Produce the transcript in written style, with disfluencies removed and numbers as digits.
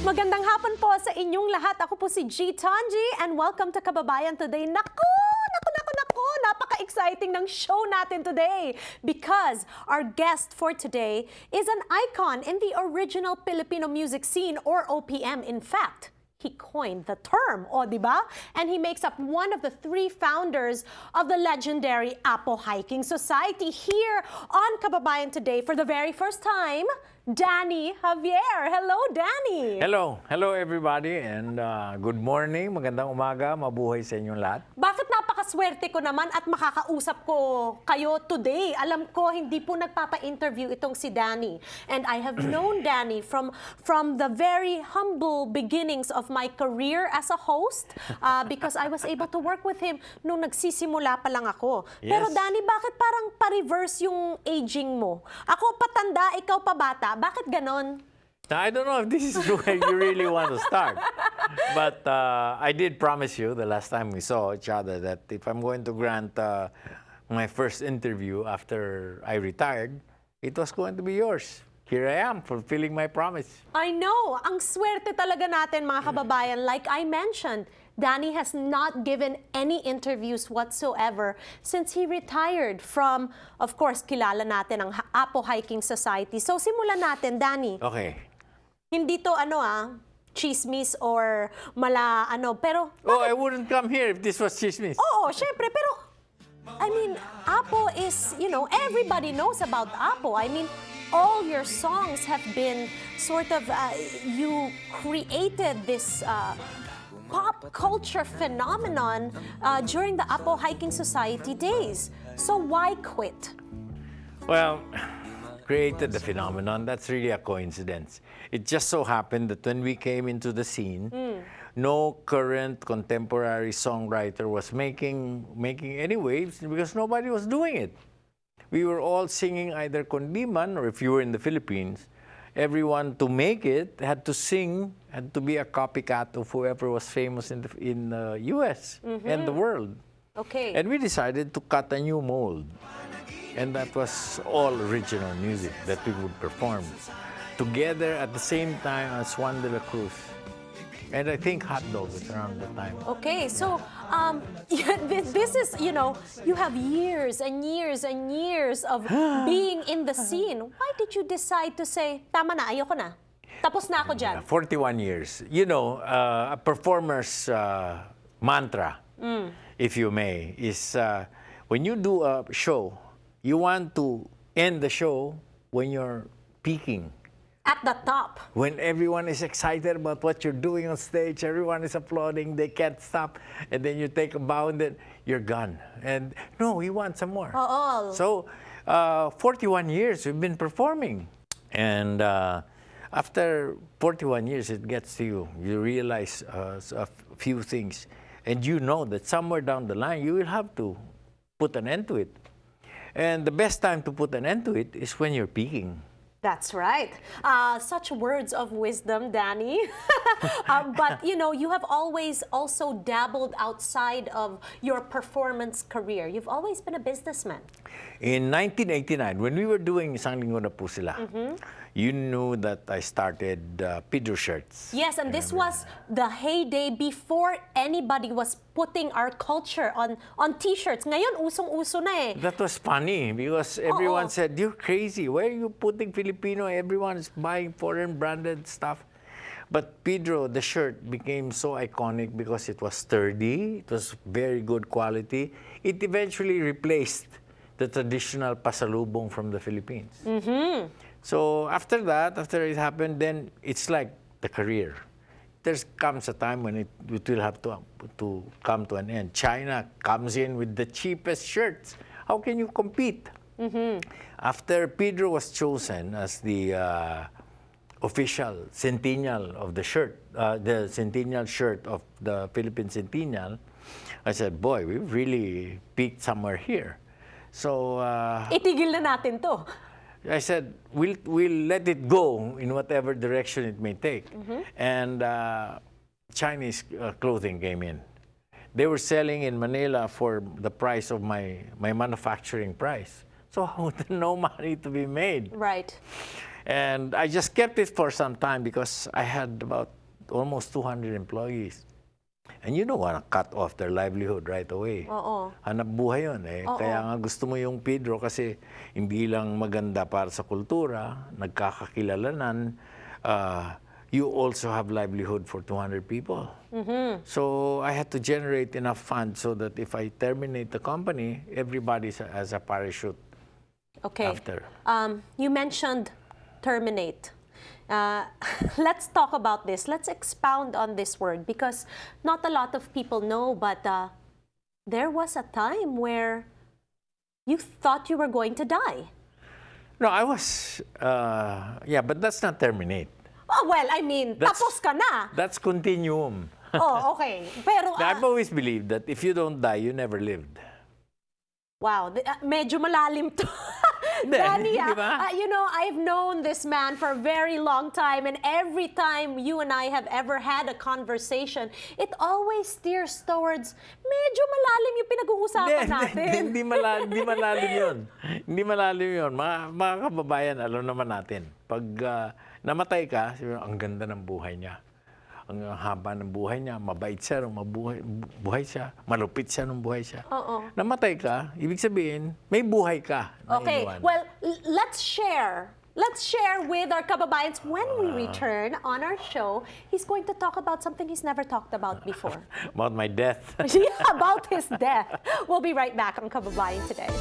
Magandang hapon po sa inyong lahat. Ako po si G. Tanji and welcome to Kababayan Today. Naku! Napaka-exciting ng show natin today because our guest for today is an icon in the original Filipino music scene or OPM. In fact, he coined the term, diba? And he makes up one of the three founders of the legendary Apo Hiking Society. Here on Kababayan Today for the very first time, Danny Javier. Hello, Danny. Hello. Hello, everybody. And good morning. Magandang umaga. Mabuhay sa inyong lahat. Bakit napakaswerte ko naman at makakausap ko kayo today? Alam ko, hindi po nagpapa-interview itong si Danny. And I have known Danny from the very humble beginnings of my career as a host because I was able to work with him nung nagsisimula pa lang ako. Yes. Pero Danny, bakit parang pa-reverse yung aging mo? Ako patanda, ikaw pa bata. Bakit ganon? I don't know if this is where you really want to start. But I did promise you the last time we saw each other that if I'm going to grant my first interview after I retired, it was going to be yours. Here I am, fulfilling my promise. I know. Ang swerte talaga natin, mga kababayan. Like I mentioned, Danny has not given any interviews whatsoever since he retired from, of course, kilala natin ang Apo Hiking Society. So simulan natin, Danny. Okay. Hindi to chismis or pero... Oh, I wouldn't come here if this was chismis. Oo, syempre, pero I mean, Apo is, everybody knows about Apo. I mean, all your songs have been sort of, you created this pop culture phenomenon during the Apo Hiking Society days. So why quit? Well, created the phenomenon, that's really a coincidence. It just so happened that when we came into the scene, no current contemporary songwriter was making any waves because nobody was doing it. We were all singing either Kondiman, or if you were in the Philippines, everyone to make it had to sing, had to be a copycat of whoever was famous in the US and the world. Okay. And we decided to cut a new mold. And that was all original music that we would perform together at the same time as Juan de la Cruz. And I think Hot Dog was around the time. Okay, so this is, you have years and years and years of being in the scene. Why did you decide to say, tama na, ayoko na? Tapos na ako dyan. 41 years. A performer's mantra, if you may, is when you do a show, you want to end the show when you're peaking. At the top. When everyone is excited about what you're doing on stage, everyone is applauding, they can't stop, and then you take a bound and you're gone. And no, we want some more. Oo. So, 41 years we've been performing. And after 41 years, it gets to you. You realize a few things. And you know that somewhere down the line, you will have to put an end to it. And the best time to put an end to it is when you're peaking. That's right. Such words of wisdom, Danny. But, you have always also dabbled outside of your performance career. You've always been a businessman. In 1989, when we were doing Isang Linggo na po sila, you knew that I started Pedro shirts. Yes, and this was the heyday before anybody was putting our culture on T-shirts. Ngayon, usong-uso na eh. That was funny because everyone said, you're crazy. Why are you putting Filipino? Everyone is buying foreign branded stuff. But Pedro, the shirt, became so iconic because it was sturdy. It was very good quality. It eventually replaced the traditional pasalubong from the Philippines. So after that, after it happened, then it's like the career. There comes a time when it will have to come to an end. China comes in with the cheapest shirts. How can you compete? After Pedro was chosen as the official centennial of the shirt, the centennial shirt of the Philippine Centennial, I said, boy, we've really peaked somewhere here. So itigil na natin to. I said, we'll let it go in whatever direction it may take. And Chinese clothing came in. They were selling in Manila for the price of my manufacturing price. So no money to be made. Right. And I just kept it for some time because I had about almost 200 employees. And you don't want to cut off their livelihood right away. Oo. Hanap buhay yun eh. Oo. Kaya nga gusto mo yung Pedro kasi hindi lang maganda para sa kultura, nagkakakilalanan, you also have livelihood for 200 people. So I had to generate enough funds so that if I terminate the company, everybody has a parachute after. You mentioned terminate. Let's talk about this. Let's expound on this word because not a lot of people know, but there was a time where you thought you were going to die. No, I was, yeah, but that's not terminate. Oh, well, I mean, tapos ka na. That's continuum. Oh, okay. Pero, I've always believed that if you don't die, you never lived. wow, medyo malalim to. Danny, diba? you know, I've known this man for a very long time, and every time you and I have ever had a conversation, it always steers towards medyo malalim yung pinag-uusapan natin. Hindi malalim yun. Hindi malalim yun. Mga kababayan, alam naman natin. Pag namatay ka, ang ganda ng buhay niya. Ang haba ng buhay niya, mabait siya, buhay siya, malupit siya nung buhay siya. Namatay ka, ibig sabihin, may buhay ka. Okay, well, let's share with our kababayans when we return on our show. He's going to talk about something he's never talked about before. About my death. Yeah, about his death. We'll be right back on Kababayan Today.